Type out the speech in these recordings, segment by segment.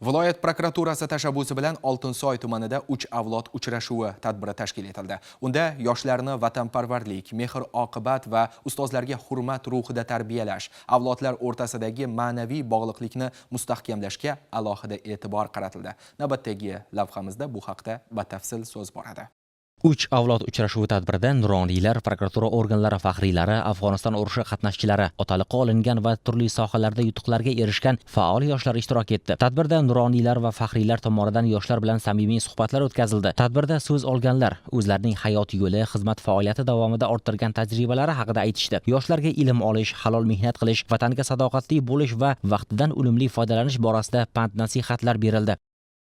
Viloyat prokuraturasi tashabbusi bilan Oltinsoy tumanida 3 avlod uchrashuvi tadbiri tashkil etildi. Unda yoshlarni vatanparvarlik, mehr-oqibat va ustozlarga hurmat ruhida tarbiyalash, avlodlar o'rtasidagi ma'naviy bog'liqlikni mustahkamlashga alohida e'tibor qaratildi. Navbatdagi lavhamizda bu haqda batafsil so'z boradi. 3 avlod uchrashuvi tadbirida nuroniylar, prokuratura organlari faxriylari, Afg'oniston urushi qatnashchilari, otaliqqa olingan va turli sohalarda yutuqlarga erishgan faol yoshlar ishtirok etdi. Tadbirda nuroniylar va faxriylar tomonidan yoshlar bilan samimiy suhbatlar o'tkazildi. Tadbirda so'z olganlar o'zlarining hayot yo'li, xizmat faoliyati davomida orttirgan tajribalari haqida aytishdi. Yoshlarga ilm olish, halol mehnat qilish, vatanga sadoqatli bo'lish va vaqtidan unumli foydalanish borasida pand-nasihatlar berildi.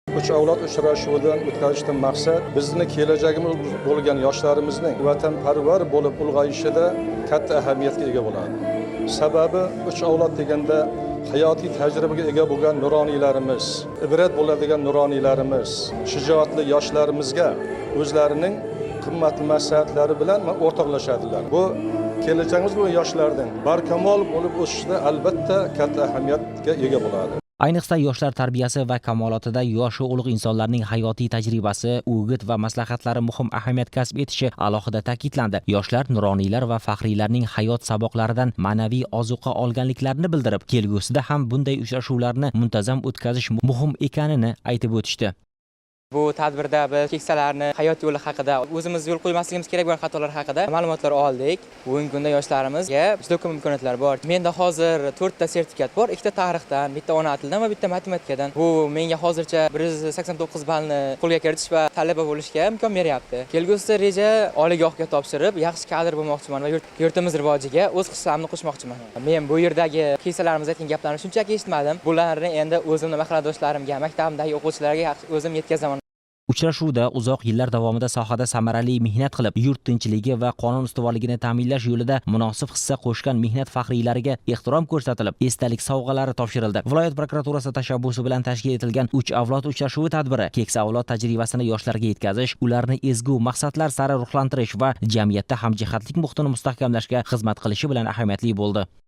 3 avlod uchrashuvidan o'tkazishdan maqsad bizni kelajagimiz bo'lgan yoshlarimizning vatanparvar bo'lib ulg'ayishida katta ahamiyatga ega bo'ladi. Sababi 3 avlod deganda hayotiy tajribaga ega bo'lgan nuroniylarimiz, ibrat bo'ladigan nuroniylarimiz, shijoatli yoshlarimizga o'zlarining qimmatli maslahatlari bilan o'rtoqlashadilar. Bu kelajagimiz bo'lgan yoshlarning barkamol bo'lib o'sishida albatta katta ahamiyatga ega bo'ladi. Ayniqsa yoshlar tarbiyasi va kamolotida yoshi ulug' insonlarning hayotiy tajribasi, o'g'it va maslahatlari muhim ahamiyat kasb etishi alohida ta'kidlandi. Yoshlar nuroniylar va faxriylarning hayot saboqlaridan ma'naviy ozuqa olganliklarini bildirib, kelgusida ham bunday uchrashuvlarni muntazam o'tkazish muhim ekanini aytib o'tishdi. Bu tadbirda biz keksalarni hayot yo'li haqida, o'zimiz yo'l qo'ymasligimiz kerak bo'lgan xatolar haqida ma'lumotlar oldik. Bugungi kunda yoshlarimizga juda ko'p imkoniyatlar bor. Menda hozir 4 ta sertifikat bor, 2 ta tarixdan, bitta ona tilidan va bitta matematikadan. Bu menga hozircha 189 ballni qo'lga kiritish va talaba bo'lishga imkon beryapti. Kelgusida reja oliygohga topshirib, yaxshi kadr bo'lmoqchiman va yurtimiz rivojiga o'z hissamni qo'shmoqchiman. Men bu yerdagi keksalarimiz aytgan gaplarni shunchaki eshitmadim. Bularni endi o'zimning mahalladoshlarimga, maktabimdagi o'quvchilarga o'zim yetkazaman. Uchrashuvda uzoq yillar davomida sohada samarali mehnat qilib, yurt tinchligi va qonun ustuvorligini ta'minlash yo'lida munosib hissa qo'shgan mehnat faxriylariga ehtirom ko'rsatilib, esdalik sovg'alari topshirildi. Viloyat prokuraturasi tashabbusi bilan tashkil etilgan 3 avlod uchrashuvi tadbiri keksa avlod tajribasini yoshlarga yetkazish, ularni ezgu maqsadlar sari ruhlantirish va jamiyatda hamjihatlik muhitini mustahkamlashga xizmat qilishi bilan ahamiyatli bo'ldi.